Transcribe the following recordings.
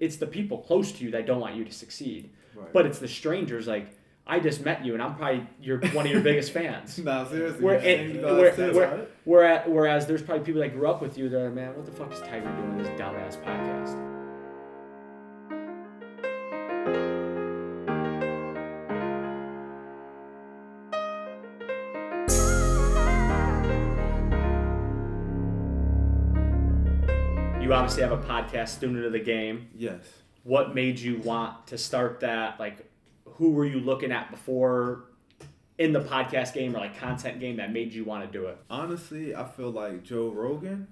it's the people close to you that don't want you to succeed. Right. But it's the strangers, like, I just met you and I'm probably one of your biggest fans. No, seriously. Whereas there's probably people that grew up with you that are, man, what the fuck is Tyree doing this dumbass podcast? You obviously have a podcast, Student of the Game. Yes. What made you want to start that? Like, who were you looking at before in the podcast game or like content game that made you want to do it? Honestly, I feel like Joe Rogan,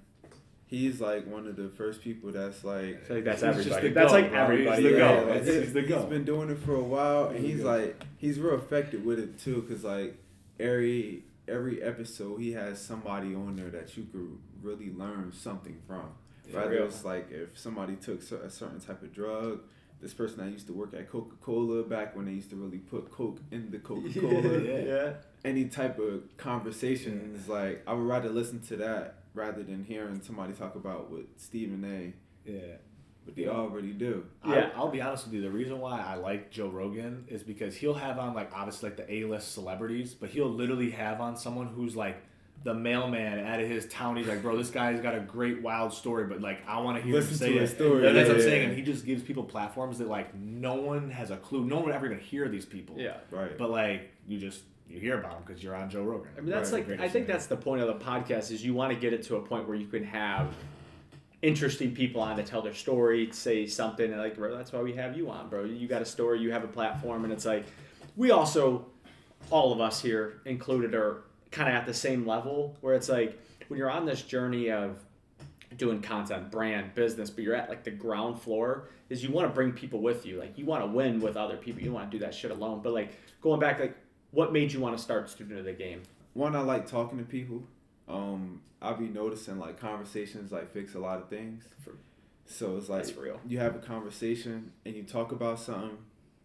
he's like one of the first people that's like... I feel like that's everybody. That's like everybody. He's the go. He's the go. He's been doing it for a while, and he's like, he's real effective with it too, because like every episode he has somebody on there that you could really learn something from. Rather it's like if somebody took a certain type of drug, this person that used to work at Coca-Cola back when they used to really put Coke in the Coca-Cola. Yeah. Any type of conversation is like, I would rather listen to that rather than hearing somebody talk about what Stephen A. Yeah. But they already do. Yeah. I'll be honest with you. The reason why I like Joe Rogan is because he'll have on like obviously like the A-list celebrities, but he'll literally have on someone who's like the mailman out of his town. He's like, bro, this guy's got a great wild story, but like I want to hear him say his story. That's what I'm saying. And he just gives people platforms that like no one has a clue. No one would ever even hear these people. Yeah. Right. But like you hear about them because you're on Joe Rogan. I mean, that's I think that's the point of the podcast is you want to get it to a point where you can have interesting people on to tell their story, say something, and like, bro, that's why we have you on, bro. You got a story, you have a platform, and it's like, we also, all of us here included, are kind of at the same level where it's like, when you're on this journey of doing content, brand, business, but you're at like the ground floor, is you want to bring people with you. Like, you want to win with other people. You don't want to do that shit alone. But like, going back, like, what made you want to start Student of the Game? One, I like talking to people. I'll be noticing like conversations like fix a lot of things. So it's like, that's real. You have a conversation and you talk about something,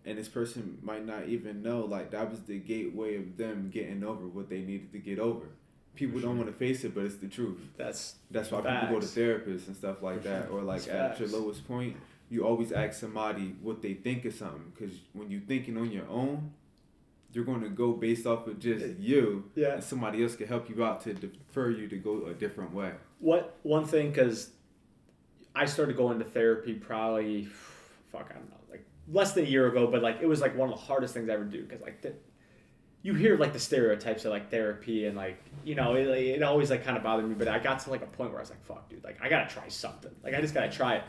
and this person might not even know like that was the gateway of them getting over what they needed to get over. People don't want to face it, but it's the truth. That's why facts. People go to therapists and stuff like that. Or like at your lowest point, you always ask somebody what they think of something, because when you're thinking on your own, you're going to go based off of just you, and somebody else can help you out to defer you to go a different way. One thing, because I started going to therapy probably, I don't know, like less than a year ago, but like it was like one of the hardest things I ever do, because like you hear like the stereotypes of like therapy, and like, you know, it always like kind of bothered me, but I got to like a point where I was like, fuck, dude, like I gotta try something, like I just gotta try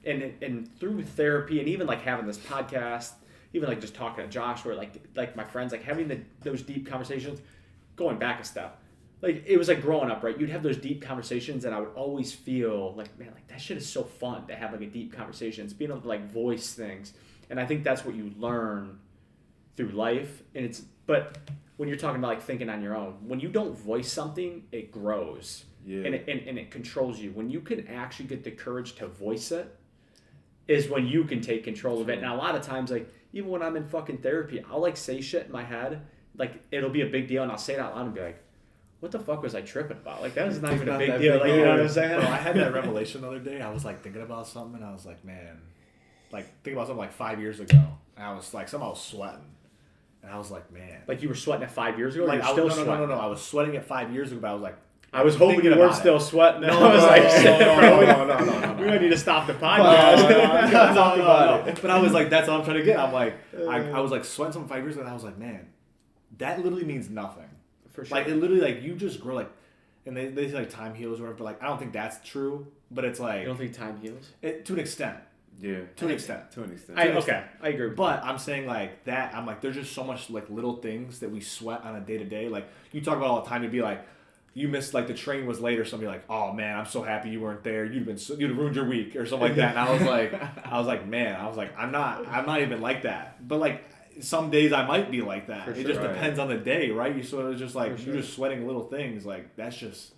it, and through therapy and even like having this podcast, even like just talking to Josh, or like my friends, like having those deep conversations, going back a step, like it was like growing up, right? You'd have those deep conversations, and I would always feel like, man, like that shit is so fun to have like a deep conversation. It's being able to like voice things, and I think that's what you learn through life. And but when you're talking about like thinking on your own, when you don't voice something, it grows, and it controls you. When you can actually get the courage to voice it, is when you can take control of it. And a lot of times, like, even when I'm in fucking therapy, I'll like say shit in my head, like it'll be a big deal, and I'll say it out loud and be like, what the fuck was I tripping about? Like, that was not even a big deal. Like, you know what I'm saying? Bro, I had that revelation the other day. I was like thinking about something, and I was like, man, like thinking about something like 5 years ago, and I was like, somehow I was sweating, and I was like, man, like you were sweating at 5 years ago. Like, I was, no, I was sweating at 5 years ago, but I was like, I was hoping you weren't still sweating. No, I was like, shit, bro. No. We might need to stop the podcast. No. But I was like, that's all I'm trying to get. I'm like, I was like sweating something 5 years ago, and I was like, man, that literally means nothing. For sure. Like, it literally, like, you just grow, like, and they say, like, time heals or whatever, but, like, I don't think that's true, but it's like... You don't think time heals? To an extent. Yeah. To an extent. I agree. But I'm saying, like, that, I'm like, there's just so much, like, little things that we sweat on a day-to-day. Like, you talk about all the time, you'd be like, you missed, like, the train was late or something, like, oh, man, I'm so happy you weren't there. You'd have ruined your week or something like that. And I was like, man, I'm not even like that. But, like, some days I might be like that. It just depends on the day, right? You sort of just like you're just sweating little things. Like that's just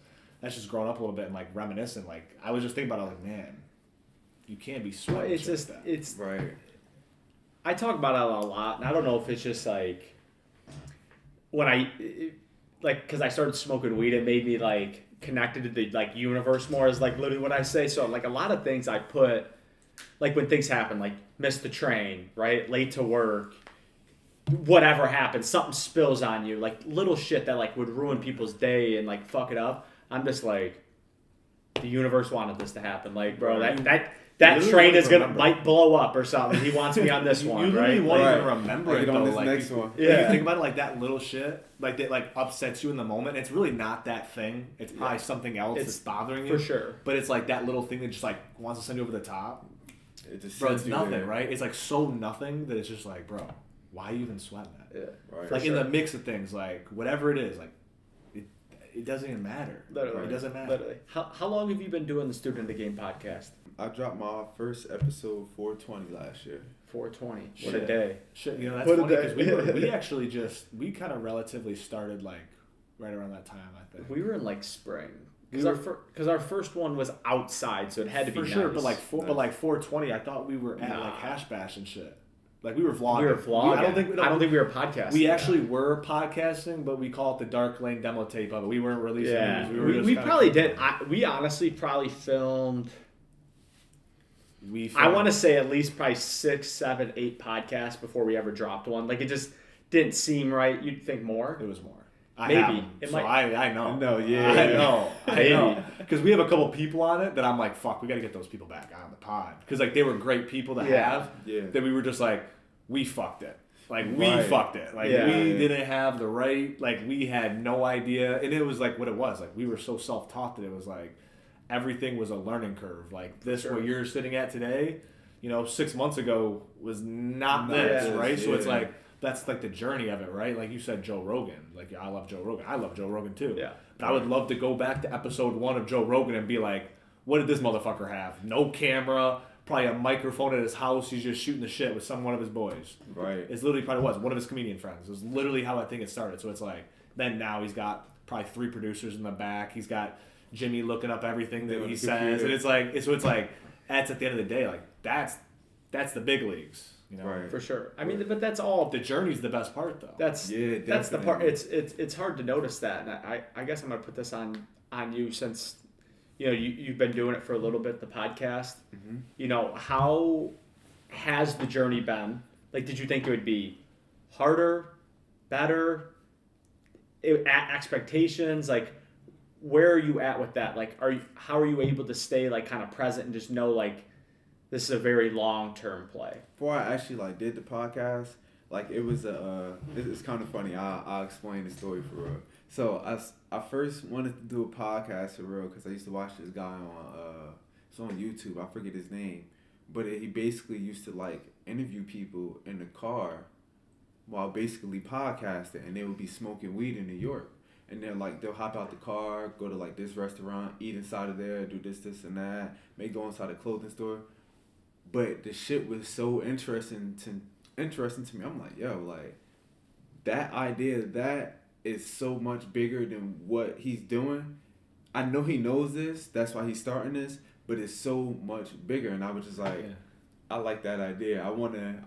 growing up a little bit and like reminiscing. Like I was just thinking about it, like, man, you can't be sweating. It's just like it's right. I talk about it a lot, and I don't know if it's just like when because I started smoking weed, it made me like connected to the like universe more, is like literally what I say. So like a lot of things I put like when things happen, like missed the train, right? Late to work, whatever happens, something spills on you, like little shit that like would ruin people's day and like fuck it up. I'm just like, the universe wanted this to happen. Like, bro, that train is might blow up or something. He wants me on this one, you right? You won't even remember it though. On this like, next one. Yeah. You think about it, like that little shit, like that, like upsets you in the moment. It's really not that thing. It's probably something else that's bothering you for sure. But it's like that little thing that just like wants to send you over the top. It just bro, it's nothing, right? It's like so nothing that it's just like, bro, why are you even sweating that? Yeah, right. Like in the mix of things, like whatever it is, like it doesn't even matter. Literally, it doesn't matter. Literally. How long have you been doing the Student of the Game podcast? I dropped my first episode 420 last year. 420. What a day. Shit, you know, that's funny because we actually we kind of relatively started like right around that time, I think. We were in like spring. Because our first one was outside, so it had to be for sure. Nice. But like 420, I thought we were at like Hash Bash and shit. Like we were vlogging. We were vlogging. I don't think we were podcasting. We actually were podcasting, but we call it the Dark Lane demo tape of it. We weren't releasing it. We probably did. We honestly probably filmed. I want to say at least probably 6, 7, 8 podcasts before we ever dropped one. Like it just didn't seem right. You'd think more. It was more. Maybe. I know. No, yeah. I know. Because we have a couple people on it that I'm like, fuck, we got to get those people back on the pod. Because like they were great people to have. Yeah. That we were just like, we fucked it. Like we fucked it. Like we didn't have the right. Like we had no idea, and it was like what it was. Like we were so self-taught that it was like everything was a learning curve. Like this, what you're sitting at today, 6 months ago was not this, right? So it's like. That's like the journey of it, right? Like you said, Joe Rogan. Like I love Joe Rogan. I love Joe Rogan too. Yeah. But I would love to go back to episode 1 of Joe Rogan and be like, what did this motherfucker have? No camera, probably a microphone at his house. He's just shooting the shit with one of his boys. Right. It's literally probably one of his comedian friends. It was literally how I think it started. So it's like, then now he's got probably 3 producers in the back. He's got Jimmy looking up everything that he says. And it's like, that's at the end of the day, like that's the big leagues. Right. For sure. I mean, but that's all. The journey's the best part, though. That's the part. It's hard to notice that, and I guess I'm gonna put this on you since, you've been doing it for a little bit, the podcast. Mm-hmm. How has the journey been? Like, did you think it would be harder, better, at expectations? Like, where are you at with that? Like, how are you able to stay like kind of present and just know like, this is a very long-term play. Before I actually did the podcast, it was it's kind of funny. I'll explain the story for real. So I first wanted to do a podcast for real because I used to watch this guy it's on YouTube. I forget his name, but he basically used to interview people in the car while basically podcasting, and they would be smoking weed in New York. And then they'll hop out the car, go to this restaurant, eat inside of there, do this and that, may go inside a clothing store. But the shit was so interesting to me. I'm like, yo, that idea, that is so much bigger than what he's doing. I know he knows this. That's why he's starting this. But it's so much bigger. And I was just like, I like that idea. I wanna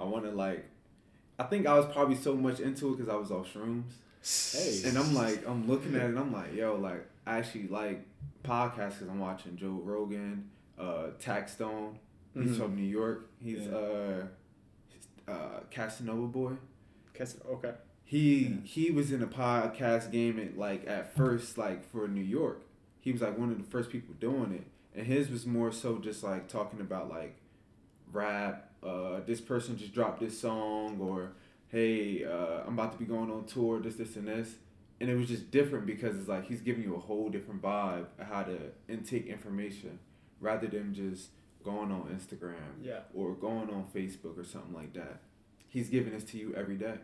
I think I was probably so much into it because I was off shrooms. Hey. And I'm looking at it and I'm like, yo, I actually like podcasts because I'm watching Joe Rogan, Taxstone. He's from New York. He's Casanova boy. Okay. He was in a podcast game at first for New York. He was one of the first people doing it, and his was more so just talking about rap. This person just dropped this song, or hey, I'm about to be going on tour. This and this, and it was just different because it's he's giving you a whole different vibe of how to intake information rather than just going on Instagram or going on Facebook or something like that. He's giving this to you every day.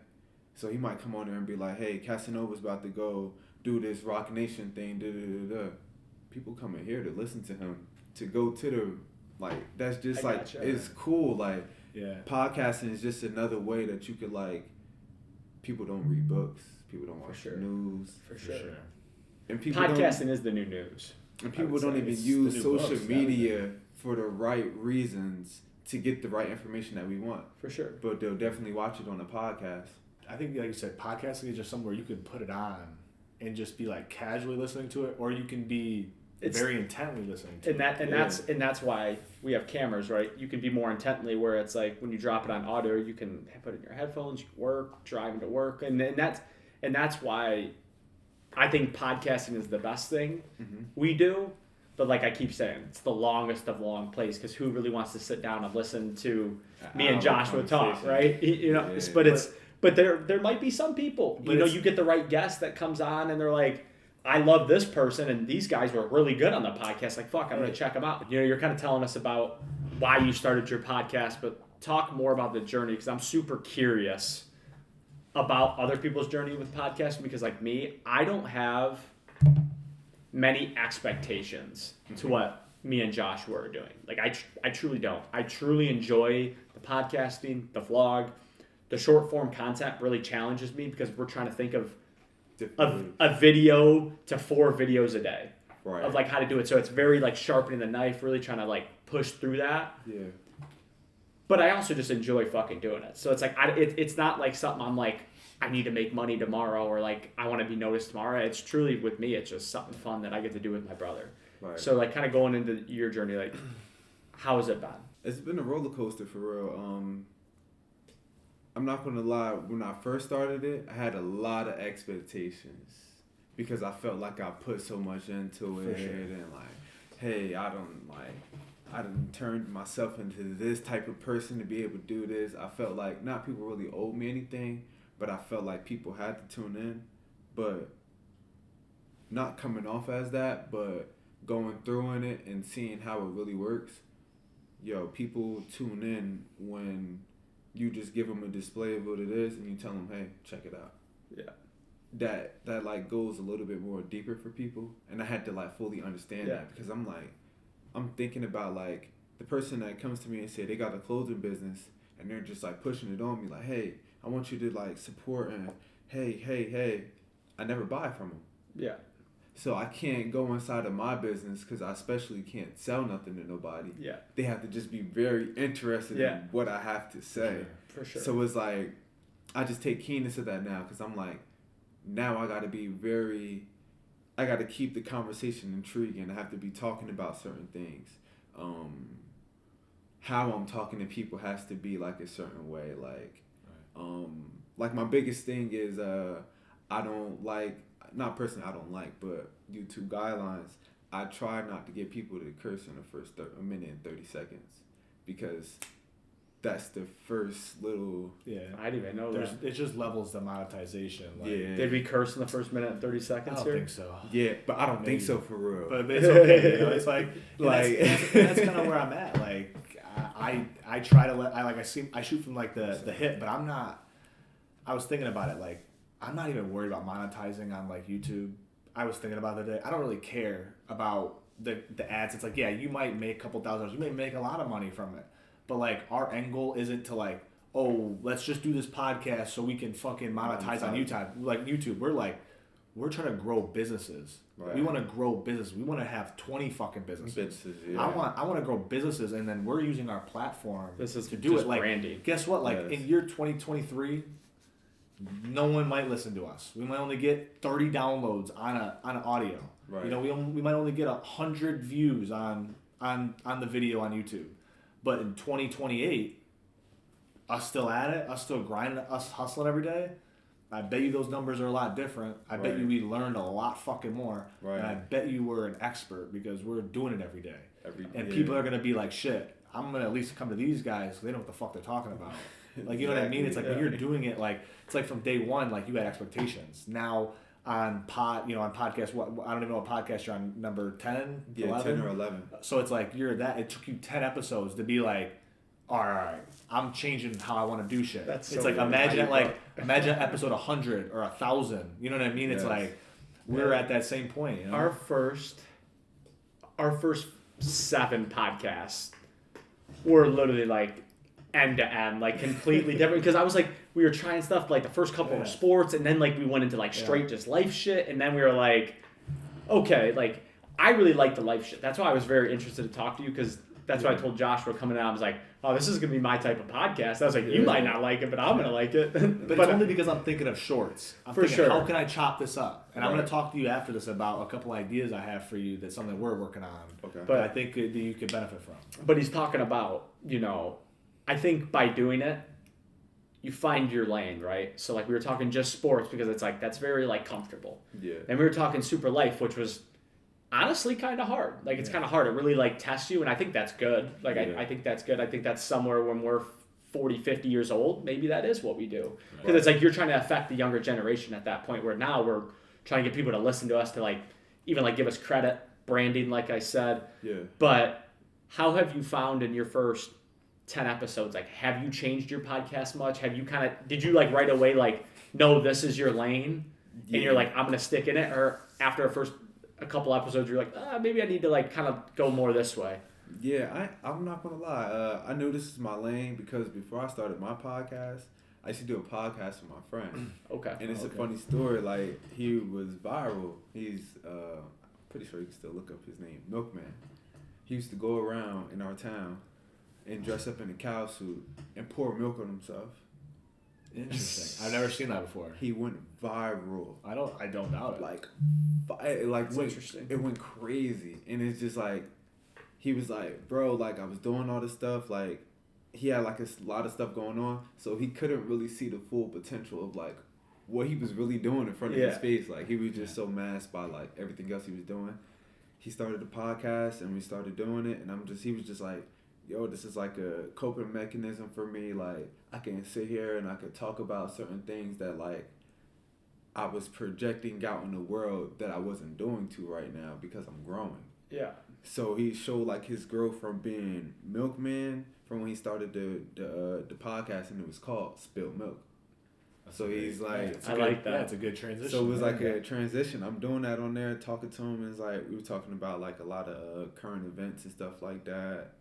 So he might come on there and be like, hey, Casanova's about to go do this Rock Nation thing, da-da-da-da. People come in here to listen to him, to go to the, that's just it's cool. Podcasting is just another way that you could people don't read books, people don't watch news. For sure. And people podcasting is the new news. And people don't even use social media for the right reasons to get the right information that we want. For sure. But they'll definitely watch it on a podcast. I think, like you said, podcasting is just somewhere you can put it on and just be casually listening to it, or you can be it's very intently listening to. And that's why we have cameras, right? You can be more intently where it's like when you drop it on audio, you can put it in your headphones, you can work, driving to work, and that's why I think podcasting is the best thing we do. But like I keep saying, it's the longest of long plays because who really wants to sit down and listen to me and Joshua talk, right? You know, but there might be some people, you get the right guest that comes on and they're like, I love this person and these guys were really good on the podcast. Like, fuck, I'm going to check them out. You know, you're kind of telling us about why you started your podcast, but talk more about the journey because I'm super curious about other people's journey with podcasting because like me, I don't have many expectations to what me and Joshua are doing. Like I truly don't. I truly enjoy the podcasting, the vlog, the short form content really challenges me because we're trying to think of a video to 4 videos a day of like how to do it. So it's very like sharpening the knife, really trying to like push through that. Yeah. But I also just enjoy fucking doing it. So it's like it's not like something I'm like I need to make money tomorrow or like I want to be noticed tomorrow. It's truly with me. It's just something fun that I get to do with my brother. Right. So like kind of going into your journey, like how has it been? It's been a roller coaster for real. I'm not gonna lie. When I first started it, I had a lot of expectations because I felt like I put so much into it, and like, hey, I done turned myself into this type of person to be able to do this. I felt like not people really owed me anything, but I felt like people had to tune in, but not coming off as that, but going through in it and seeing how it really works. Yo, people tune in when you just give them a display of what it is and you tell them, hey, check it out. Yeah. That like goes a little bit more deeper for people. And I had to like fully understand that because I'm thinking about like the person that comes to me and say they got a clothing business and they're just like pushing it on me like, hey, I want you to like support and hey. I never buy from them. Yeah. So I can't go inside of my business because I especially can't sell nothing to nobody. Yeah. They have to just be very interested in what I have to say. For sure. So it's like, I just take keenness to that now because I'm like, now I got to keep the conversation intriguing. I have to be talking about certain things. How I'm talking to people has to be like a certain way. Like my biggest thing is I don't like, not personally I don't like, but YouTube guidelines, I try not to get people to curse in the first a minute and 30 seconds because that's the first little... Yeah, I didn't even know that. It's just levels of monetization. Like, Did we curse in the first minute and 30 seconds I don't think so. Yeah, but I don't think so for real. But it's okay. You know, it's like that's kind of where I'm at. Like I try to I shoot from like the hip, but I'm not. I was thinking about it. Like I'm not even worried about monetizing on like YouTube. I was thinking about it the day. I don't really care about the ads. It's like, yeah, you might make a couple $1,000. You may make a lot of money from it. But like our end goal isn't to like, oh, let's just do this podcast so we can fucking monetize on YouTube. Like YouTube, we're trying to grow businesses. Right. We want to grow business. We want to have 20 fucking businesses. Yeah. I want to grow businesses, and then we're using our platform to do it. Like, branding. Guess what? Like in year 2023, no one might listen to us. We might only get 30 downloads on an audio. Right. You know, we might only get 100 views on the video on YouTube. But in 2028, us still at it, us still grinding, us hustling every day, I bet you those numbers are a lot different. I bet you we learned a lot fucking more. Right. And I bet you we're an expert because we're doing it every day. And people are going to be like, shit, I'm going to at least come to these guys because they know what the fuck they're talking about. Like, you know what I mean? It's like when you're doing it, like, it's like from day one, like you had expectations. Now on podcast, I don't even know what podcast you're on, number 10? Yeah, 11? 10 or 11. So it's like it took you 10 episodes to be like, all right, I'm changing how I want to do shit. It's so like, imagine episode 100 or 1,000. You know what I mean? Yes. It's like, we're at that same point. You know? Our first 7 podcasts were literally like, end to end, like completely different. Because I was like, we were trying stuff like the first couple of sports, and then like we went into like straight just life shit, and then we were like, okay, like I really like the life shit. That's why I was very interested to talk to you because That's what I told Joshua coming out. I was like, oh, this is going to be my type of podcast. I was like, you might not like it, but I'm going to like it. But it's only because I'm thinking of shorts. I'm for thinking, sure. how can I chop this up? And I'm going to talk to you after this about a couple ideas I have for you. That's something we're working on. Okay. But I think that you could benefit from. But he's talking about, I think by doing it, you find your lane, right? So like we were talking just sports because it's like that's very like comfortable. Yeah. And we were talking super life, which was honestly kind of hard. Like it's kind of hard. It really like tests you, and I think that's good. Like I think that's good. I think that's somewhere when we're 40, 50 years old, maybe that is what we do. Because it's like you're trying to affect the younger generation at that point where now we're trying to get people to listen to us, to like even like give us credit, branding, like I said. Yeah. But how have you found in your first 10 episodes, like have you changed your podcast much? Have you did you like right away like, no, this is your lane and you're like, I'm going to stick in it? Or after a couple episodes, you're like, maybe I need to like kind of go more this way? Yeah, I'm not going to lie. I knew this is my lane because before I started my podcast, I used to do a podcast with my friend. Okay. And it's a funny story. Like, he was viral. He's, pretty sure you can still look up his name, Milkman. He used to go around in our town and dress up in a cow suit and pour milk on himself. Interesting. I've never seen that before. He went viral. I don't doubt it. Like That's interesting. It went crazy. And it's just like, he was like, bro, like I was doing all this stuff. Like he had like a lot of stuff going on. So he couldn't really see the full potential of like what he was really doing in front of his face. Like he was just so masked by like everything else he was doing. He started the podcast and we started doing it. And he was just like, yo, this is like a coping mechanism for me. Like I can sit here and I could talk about certain things that like I was projecting out in the world that I wasn't doing to right now because I'm growing. Yeah. So he showed like his growth from being Milkman from when he started the podcast, and it was called Spilled Milk. So he's like, I like that. Yeah, it's a good transition. So it was like a transition. I'm doing that on there, talking to him. And it's like we were talking about like a lot of current events and stuff like that.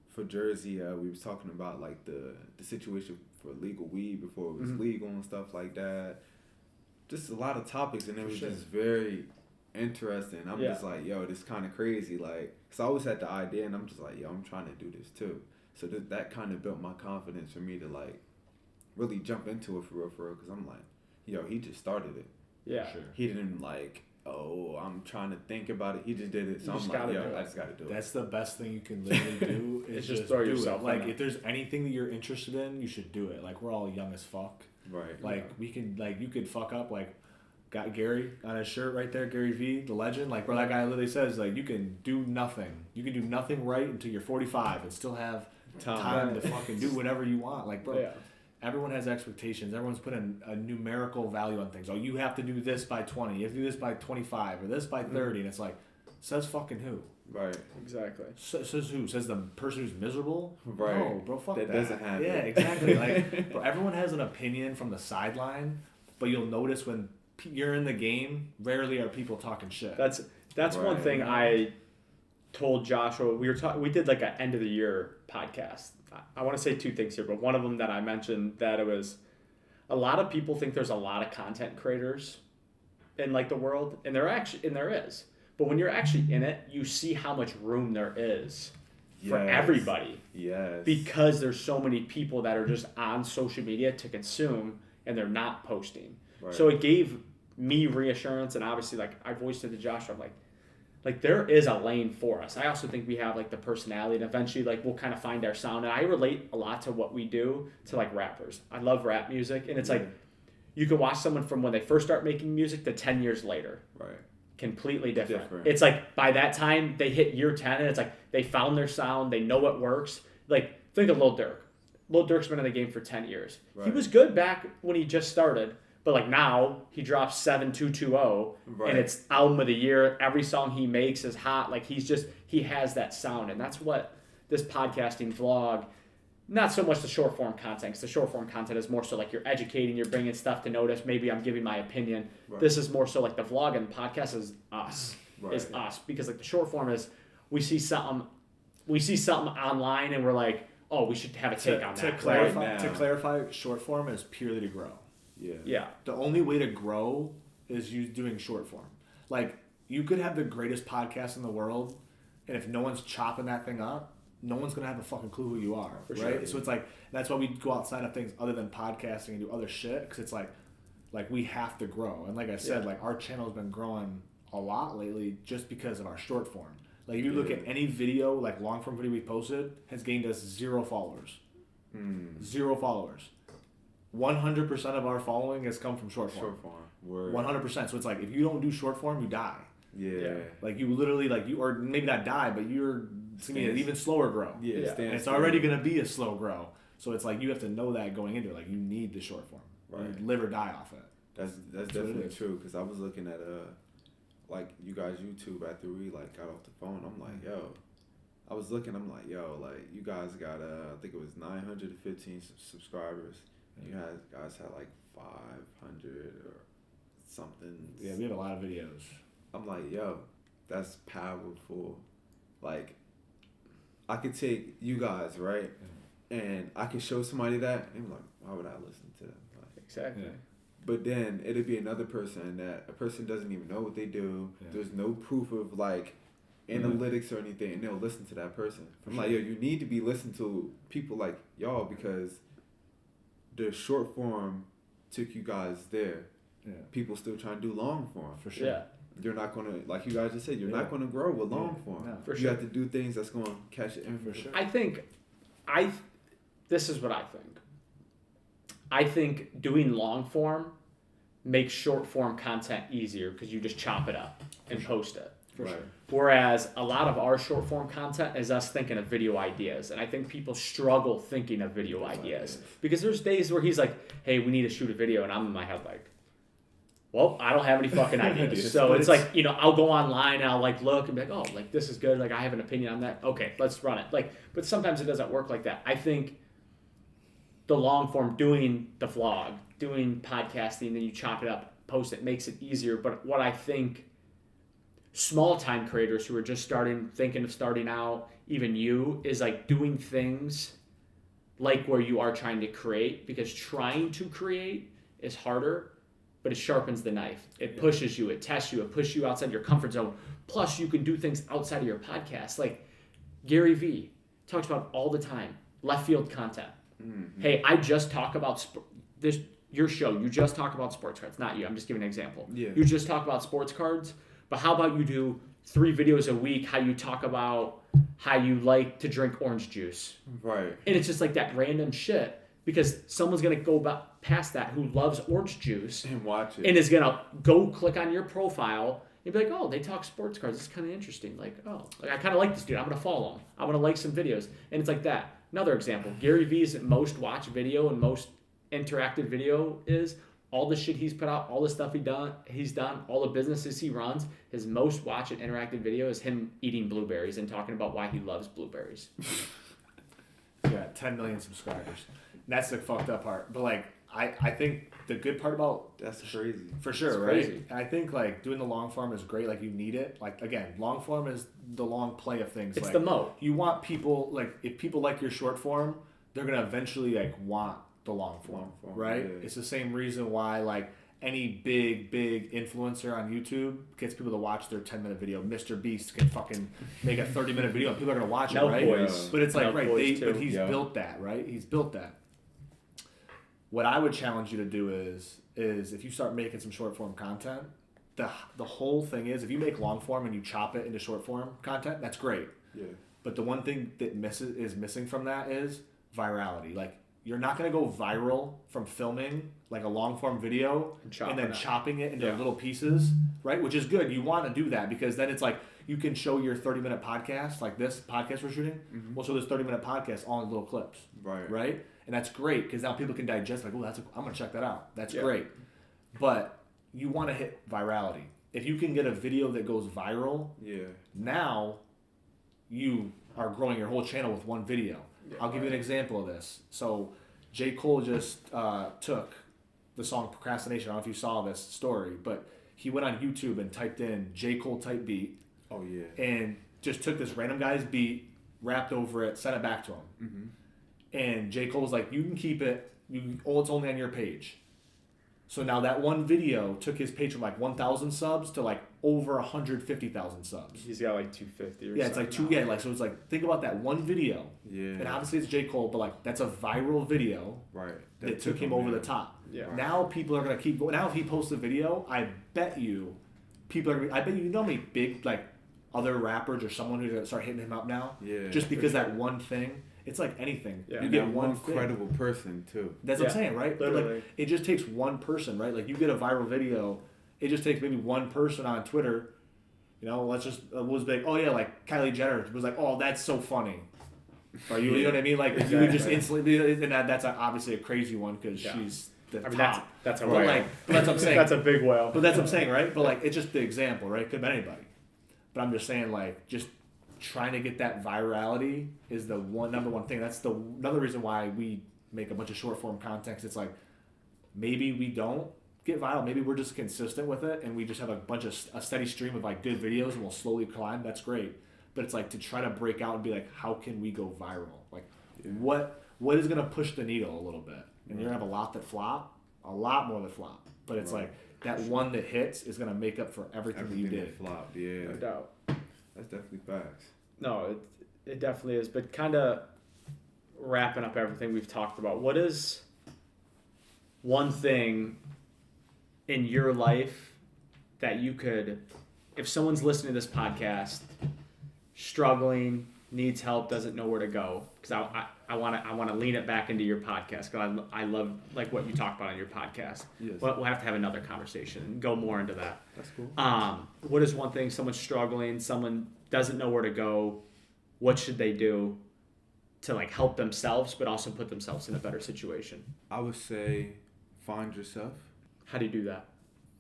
For Jersey, we was talking about like the situation for legal weed before it was legal and stuff like that. Just a lot of topics, and it was just very interesting. I'm just like, yo, this kind of crazy. Like, cause I always had the idea, and I'm just like, yo, I'm trying to do this too. So that kind of built my confidence for me to like really jump into it for real. Cause I'm like, yo, he just started it. Yeah. Sure. He didn't like, oh, I'm trying to think about it. He just did it. So I'm like, yo, I just got to do it. That's the best thing you can literally do is just throw yourself it. Like, in if there's anything that you're interested in, you should do it. Like, we're all young as fuck. Right. Like, we can, like, you could fuck up, like, got Gary on his shirt right there, Gary V, the legend. Like, where that guy literally says, like, you can do nothing. You can do nothing right until you're 45 and still have time to fucking do whatever you want. Like, bro, everyone has expectations. Everyone's putting a numerical value on things. Oh, you have to do this by 20. You have to do this by 25 or this by 30. And it's like, says fucking who? Right. Exactly. Says who? Says the person who's miserable? Right. No, bro, fuck that. That doesn't happen. Yeah, exactly. Like, bro, everyone has an opinion from the sideline, but you'll notice when you're in the game, rarely are people talking shit. That's one thing I told Joshua. We did like an end of the year podcast. I want to say two things here, but one of them that I mentioned that it was a lot of people think there's a lot of content creators in like the world, and there is. But when you're actually in it, you see how much room there is for everybody. Yes. Because there's so many people that are just on social media to consume and they're not posting. Right. So it gave me reassurance, and obviously like I voiced it to Joshua, I'm like there is a lane for us. I also think we have like the personality, and eventually like we'll kind of find our sound. And I relate a lot to what we do to like rappers. I love rap music, and it's like you can watch someone from when they first start making music to 10 years later. Right. Completely different. It's like by that time they hit year 10 and it's like they found their sound, they know what works. Like think of Lil Durk. Lil Durk's been in the game for 10 years. Right. He was good back when he just started, but like now he drops 7220 and it's album of the year. Every song he makes is hot. Like he has that sound, and that's what this podcasting vlog, not so much the short form content, because the short form content is more so like you're educating, you're bringing stuff to notice. Maybe I'm giving my opinion. Right. This is more so like the vlog and the podcast is us. Right. Is us, because like the short form is we see something online and we're like, oh, we should have a take on that. To clarify, short form is purely to grow. Yeah. The only way to grow is you doing short form. Like you could have the greatest podcast in the world, and if no one's chopping that thing up, no one's gonna have a fucking clue who you are, For right? sure. So it's like that's why we go outside of things other than podcasting and do other shit, because it's like we have to grow. And like I said, like our channel's been growing a lot lately just because of our short form. Like if you look at any video, like long form video we posted, has gained us 0 followers. 0 followers. 100% of our following has come from short form. 100%. So it's like if you don't do short form, you die. Yeah. Like you literally or maybe not die, but you're gonna be an even slower grow. Yeah. And it's already gonna be a slow grow. So it's like you have to know that going into it. Like you need the short form. Right. You live or die off it. That's definitely true, because I was looking at like you guys YouTube after we like got off the phone. I'm like, yo. I was looking. I'm like, yo, like you guys got I think it was 915 subscribers. You guys had like 500 or something. Yeah, we have a lot of videos. I'm like, yo, that's powerful. Like, I could take you guys, right? And I could show somebody that, and I'm like, why would I listen to them? Like, Exactly. Yeah. but then it'd be another person that a person doesn't even know what they do. Yeah. There's no proof of like analytics or anything, and they'll listen to that person. I'm like, yo, you need to be listening to people like y'all, because the short form took you guys there. Yeah. People still trying to do long form. For sure. Yeah. You're not gonna, like you guys just said, you're not gonna grow with long form. No. For you sure. have to do things that's gonna catch it in For sure. I think, this is what I think. I think doing long form makes short form content easier because you just chop it up and post it. For Right. sure. Whereas a lot of our short form content is us thinking of video ideas. And I think people struggle thinking of video ideas. Because there's days where he's like, hey, we need to shoot a video. And I'm in my head like, well, I don't have any fucking ideas. So it's like, I'll go online and I'll like look and be like, oh, like this is good. Like I have an opinion on that. Okay, let's run it. Like, but sometimes it doesn't work like that. I think the long form, doing the vlog, doing podcasting, then you chop it up, post it, makes it easier. But what I think small time creators who are just thinking of starting out, even you, is like doing things like where you are trying to create, because trying to create is harder, but it sharpens the knife. It pushes you, it tests you, it pushes you outside your comfort zone. Plus you can do things outside of your podcast. Like Gary Vee talks about all the time, left field content. Mm-hmm. Hey, I just talk about your show, you just talk about sports cards. Not you, I'm just giving an example. Yeah. You just talk about sports cards, but how about you do 3 videos a week how you talk about how you like to drink orange juice. Right. And it's just like that random shit, because someone's going to go past that who loves orange juice And watch it. and is going to go click on your profile and be like, oh, they talk sports cards. It's kind of interesting. Like, oh, like I kind of like this dude. I'm going to follow him. I'm going to like some videos. And it's like that. Another example, Gary Vee's most watched video and most interactive video is all the shit he's put out, all the stuff he's done, all the businesses he runs. His most watched and interactive video is him eating blueberries and talking about why he loves blueberries. Yeah, 10 million subscribers. That's the fucked up part. But like, I think the good part about That's crazy. for sure, It's right? crazy. And I think like doing the long form is great. Like you need it. Like again, long form is the long play of things. It's like, the moat. You want people, like if people like your short form, they're gonna eventually like want the long form, Long form, right? yeah. It's the same reason why like any big influencer on YouTube gets people to watch their 10-minute video. Mr. Beast can fucking make a 30-minute video and people are gonna watch it, right? Boys. But it's like, Milk right, Boys but too. he's built that, right? He's built that. What I would challenge you to do is if you start making some short form content, the whole thing is if you make long form and you chop it into short form content, that's great. Yeah. But the one thing that is missing from that is virality. Like you're not gonna go viral from filming like a long form video and then chopping it into little pieces, right? Which is good. You want to do that because then it's like you can show your 30-minute podcast, like this podcast we're shooting. Mm-hmm. We'll show this 30-minute podcast all in little clips, right? And that's great because now people can digest like, oh, I'm gonna check that out. That's great. But you want to hit virality. If you can get a video that goes viral, now you are growing your whole channel with one video. I'll give you an example of this. So J. Cole just took the song Procrastination. I don't know if you saw this story, but he went on YouTube and typed in J. Cole type beat. Oh, yeah. And just took this random guy's beat, rapped over it, sent it back to him. Mm-hmm. And J. Cole was like, you can keep it. It's only on your page. So now that one video took his page from like 1,000 subs to like over 150,000 subs. He's got like 250 or yeah, it's like something. two. Yeah, like so it's like think about that one video. Yeah. And obviously it's J. Cole, but like that's a viral video. Right. That took him over the top. Yeah. Right. Now people are gonna keep going. Now if he posts a video, I bet you, people are gonna be. I bet you know how many big like other rappers or someone who's gonna start hitting him up now. Yeah. Just because that one thing. It's like anything. Yeah. You And get that one credible person too. That's what I'm saying, right? But Literally. like, it just takes one person, right? Like you get a viral video, it just takes maybe one person on Twitter. You know, let's just was big. Oh yeah, like Kylie Jenner was like, oh that's so funny. Or you know what I mean? Like you would just instantly, and that's obviously a crazy one because she's the top. That's a but whale. like, but that's what I'm saying. That's a big whale. But that's what I'm saying, right? But like, it's just the example, right? Could be anybody. But I'm just saying, like, just trying to get that virality is the number one thing. That's another reason why we make a bunch of short form content. 'Cause it's like maybe we don't get viral. Maybe we're just consistent with it, and we just have a steady stream of like good videos, and we'll slowly climb. That's great. But it's like to try to break out and be like, how can we go viral? Like, what is gonna push the needle a little bit? And you're gonna have a lot that flop, a lot more that flop. But it's like that one that hits is gonna make up for everything that you did. That flopped, yeah. No doubt. That's definitely facts. No, it definitely is. But kind of wrapping up everything we've talked about, what is one thing in your life that you could, if someone's listening to this podcast, struggling, needs help, doesn't know where to go, because I want to lean it back into your podcast because I love like what you talk about on your podcast. Yes. We'll have to have another conversation and go more into that. That's cool. What is one thing someone's struggling, someone doesn't know where to go, what should they do to like help themselves but also put themselves in a better situation? I would say find yourself. How do you do that?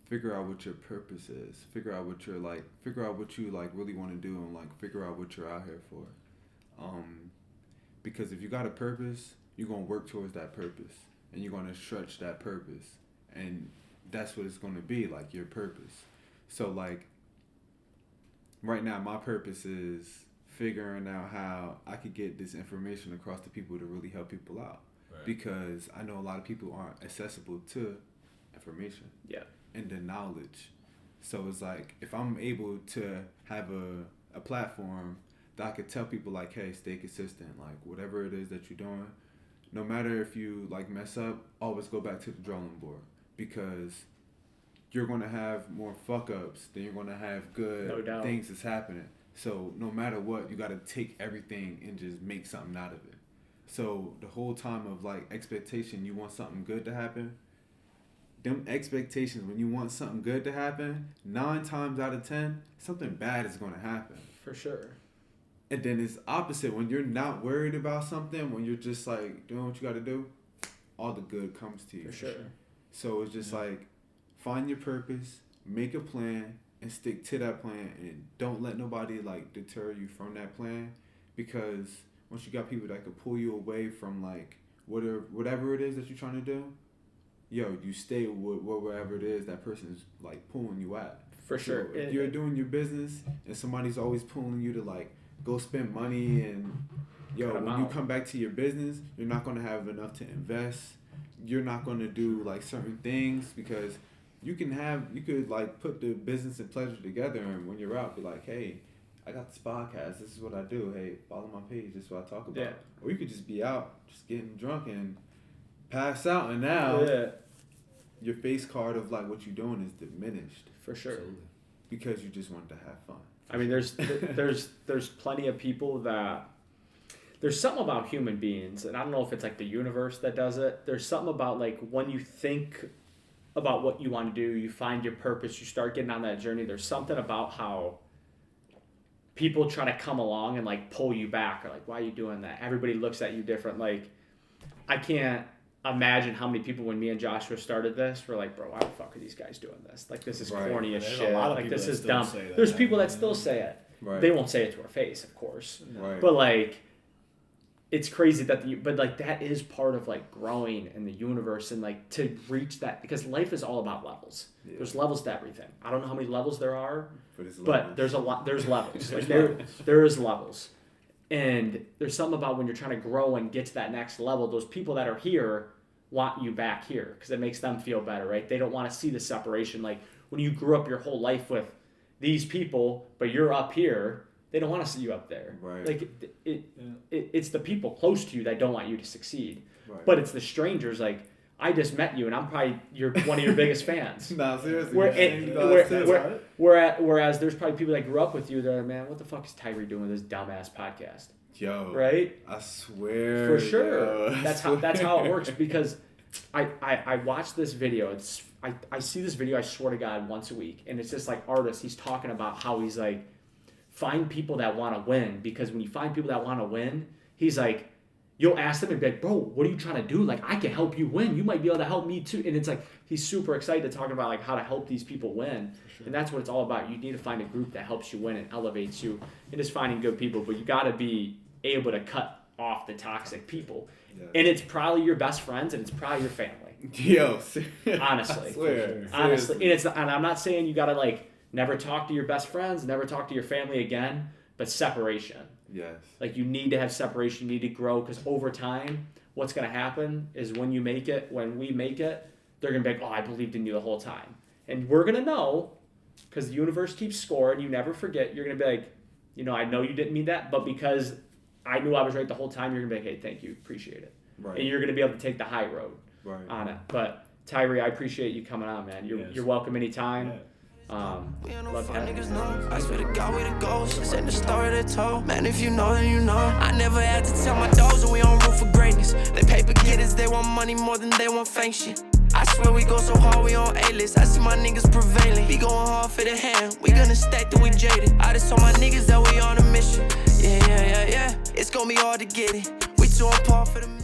Figure out what your purpose is. Figure out what you like really want to do, and like figure out what you're out here for. Because if you got a purpose, you're gonna work towards that purpose, and you're gonna stretch that purpose, and that's what it's gonna be, like your purpose. So like right now, my purpose is figuring out how I could get this information across to people to really help people out. Right. Because I know a lot of people aren't accessible to information. Yeah. And the knowledge. So it's like if I'm able to have a platform that I could tell people like, hey, stay consistent, like whatever it is that you're doing, no matter if you like mess up, always go back to the drawing board, because you're going to have more fuck ups than you're going to have good things that's happening. So no matter what, you got to take everything and just make something out of it. So the whole time of like expectation, you want something good to happen. Them expectations, when you want something good to happen, 9 times out of 10, something bad is going to happen. For sure. And then it's opposite. When you're not worried about something, when you're just like doing what you got to do, all the good comes to you. For sure. So it's just like find your purpose, make a plan, and stick to that plan, and don't let nobody like deter you from that plan, because once you got people that could pull you away from like whatever it is that you're trying to do, you stay with wherever it is that person's like pulling you at. For sure. So if you're doing your business and somebody's always pulling you to like go spend money, and when you come back to your business, you're not going to have enough to invest. You're not going to do like certain things, because you could like put the business and pleasure together, and when you're out, be like, hey, I got this podcast, this is what I do, hey, follow my page, this is what I talk about. Yeah. Or you could just be out just getting drunk and pass out, and now your face card of like what you're doing is diminished. For sure. Absolutely. Because you just wanted to have fun. I mean, there's plenty of people that, there's something about human beings, and I don't know if it's like the universe that does it. There's something about like when you think about what you want to do, you find your purpose, you start getting on that journey. There's something about how people try to come along and like pull you back, or like, why are you doing that? Everybody looks at you different. Like, I can't imagine how many people, when me and Joshua started this, were like, bro, why the fuck are these guys doing this? Like, this is corny as shit. Like, this is dumb. There's people that still say it. Right. They won't say it to our face, of course. Right. But like, it's crazy that but like that is part of like growing in the universe, and like to reach that, because life is all about levels. Yeah. There's levels to everything. I don't know how many levels there are, but there's a lot. There's levels. Like there is levels, and there's something about when you're trying to grow and get to that next level. Those people that are here want you back here because it makes them feel better, right? They don't want to see the separation. Like when you grew up your whole life with these people, but you're up here. They don't want to see you up there. Right. Like it's the people close to you that don't want you to succeed. Right. But it's the strangers. Like I just met you, and I'm probably one of your biggest fans. Nah, seriously. Whereas there's probably people that grew up with you that are, man, what the fuck is Tyree doing with this dumbass podcast? Yo. Right? I swear. For sure. Yo, that's how it works, because I watch this video. I see this video, I swear to God, once a week, and it's just like artist. He's talking about how he's like, find people that want to win, because when you find people that want to win, he's like, you'll ask them and be like, bro, what are you trying to do? Like, I can help you win. You might be able to help me too. And it's like, he's super excited to talk about like how to help these people win. Sure. And that's what it's all about. You need to find a group that helps you win and elevates you, and just finding good people. But you got to be able to cut off the toxic people. Yeah. And it's probably your best friends, and it's probably your family. Yo, honestly. I swear. Honestly. And I'm not saying you got to like never talk to your best friends, never talk to your family again, but separation. Yes. Like you need to have separation, you need to grow, because over time, what's going to happen is when we make it, they're going to be like, oh, I believed in you the whole time. And we're going to know, because the universe keeps score and you never forget, you're going to be like, I know you didn't mean that, but because I knew I was right the whole time, you're going to be like, hey, thank you, appreciate it. Right. And you're going to be able to take the high road on it. But Tyree, I appreciate you coming on, man. You're welcome anytime. Yeah. Niggas know. I swear to God, we the ghosts. Send the story they told. Man, if you know, then you know. I never had to tell my dogs that we on route for greatness. They paper getters, they want money more than they want fame shit. I swear we go so hard, we on A-list. I see my niggas prevailing. We going hard for the hand. We gonna stack till we jaded. I just told my niggas that we on a mission. Yeah. It's gonna be hard to get it. We too on par for the